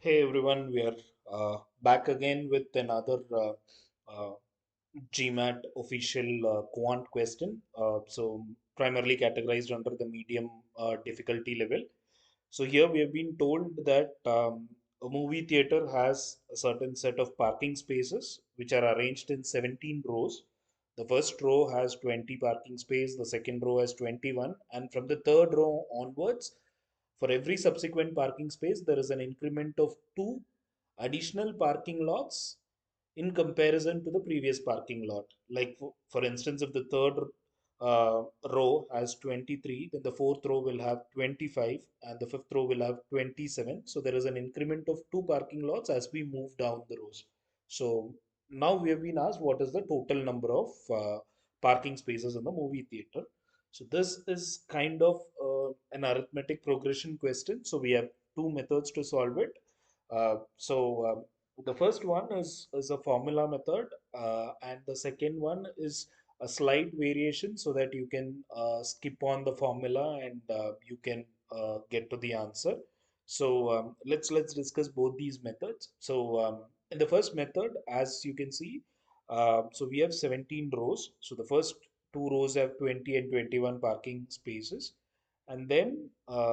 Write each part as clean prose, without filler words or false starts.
Hey everyone, we are back again with another uh, GMAT official quant question. So primarily categorized under the medium difficulty level. So here we have been told that a movie theater has a certain set of parking spaces which are arranged in 17 rows. The first row has 20 parking space, the second row has 21, and from the third row onwards, for every subsequent parking space, there is an increment of two additional parking lots in comparison to the previous parking lot. Like for instance, if the third row has 23, then the fourth row will have 25 and the fifth row will have 27. So there is an increment of two parking lots as we move down the rows. So now we have been asked what is the total number of parking spaces in the movie theater. So this is kind of an arithmetic progression question. So we have two methods to solve it. The first one is a formula method, and the second one is a slight variation so that you can skip on the formula and you can get to the answer. Let's discuss both these methods. In the first method, as you can see, so we have 17 rows. So the first two rows have 20 and 21 parking spaces, and then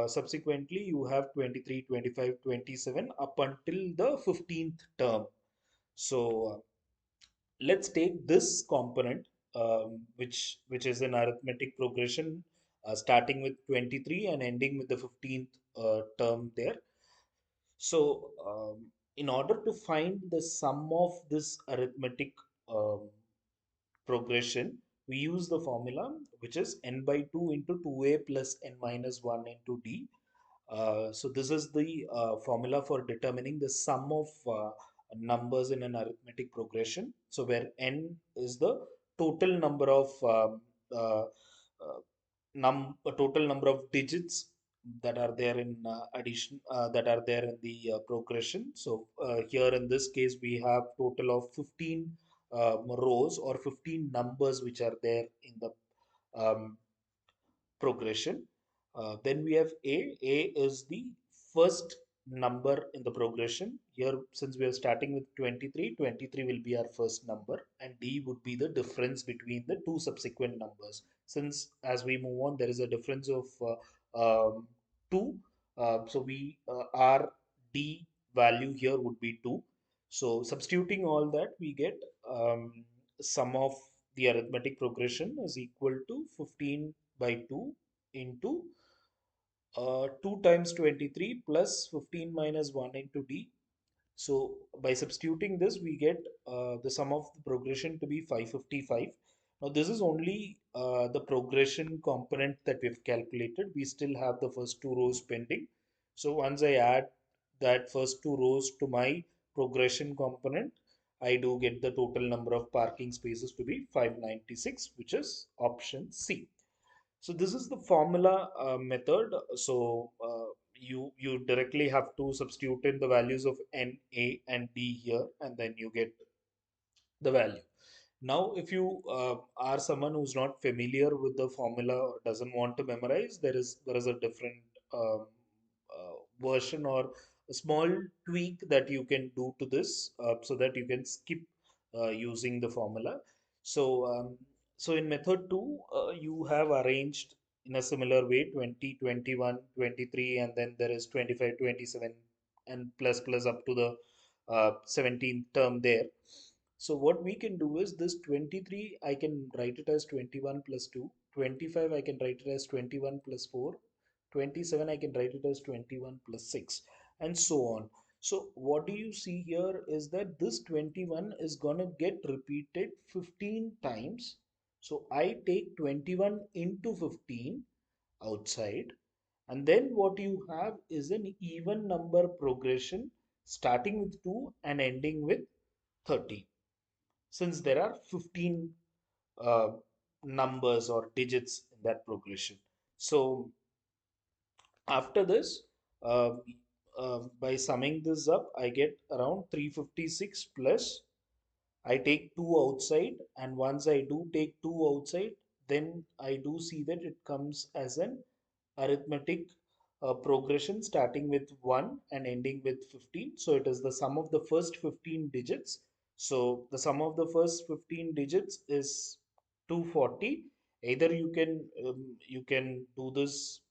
subsequently you have 23, 25, 27 up until the 15th term. So let's take this component, which is an arithmetic progression, starting with 23 and ending with the 15th term there. In order to find the sum of this arithmetic um, progression, we use the formula which is n by 2 into 2a plus n minus 1 into d. So this is the formula for determining the sum of numbers in an arithmetic progression. So where n is the total number of uh, total number of digits that are there in addition that are there in the progression. Here in this case we have total of 15 rows or 15 numbers which are there in the um, progression. Then we have A. A is the first number in the progression. Here, since we are starting with 23, 23 will be our first number, and D would be the difference between the two subsequent numbers. Since as we move on, there is a difference of 2. Our D value here would be 2. So substituting all that, we get sum of the arithmetic progression is equal to 15 by 2 into 2 times 23 plus 15 minus 1 into d. So by substituting this, we get the sum of the progression to be 555. Now this is only the progression component that we've calculated. We still have the first two rows pending. So once I add that first two rows to my progression component, I do get the total number of parking spaces to be 596, which is option C. So this is the formula method. You directly have to substitute in the values of n, a, and d here, and then you get the value. Now, if you are someone who's not familiar with the formula or doesn't want to memorize, there is a different um, version or a small tweak that you can do to this so that you can skip using the formula. So, in method 2, you have arranged in a similar way 20, 21, 23, and then there is 25, 27, and plus up to the 17th term there. So what we can do is this 23, I can write it as 21 plus 2. 25, I can write it as 21 plus 4. 27, I can write it as 21 plus 6, and so on. So what do you see here is that this 21 is gonna get repeated 15 times. So I take 21 into 15 outside, and then what you have is an even number progression starting with 2 and ending with 30, since there are 15 uh, numbers or digits in that progression. So after this, uh, by summing this up, I get around 356 plus. I take 2 outside, and once I do take 2 outside, then I do see that it comes as an arithmetic progression starting with 1 and ending with 15. So it is the sum of the first 15 digits. So the sum of the first 15 digits is 240. Either you can do this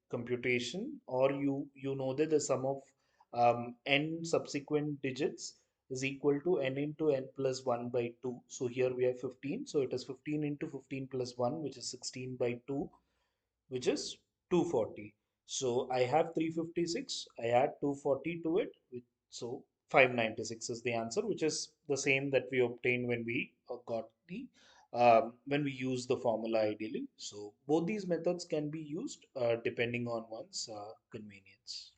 computation, or you know that the sum of n subsequent digits is equal to n into n plus 1 by 2. So here we have 15. So it is 15 into 15 plus 1, which is 16 by 2, which is 240. So I have 356. I add 240 to it. So 596 is the answer, which is the same that we obtained when we got the when we use the formula ideally. So both these methods can be used depending on one's convenience.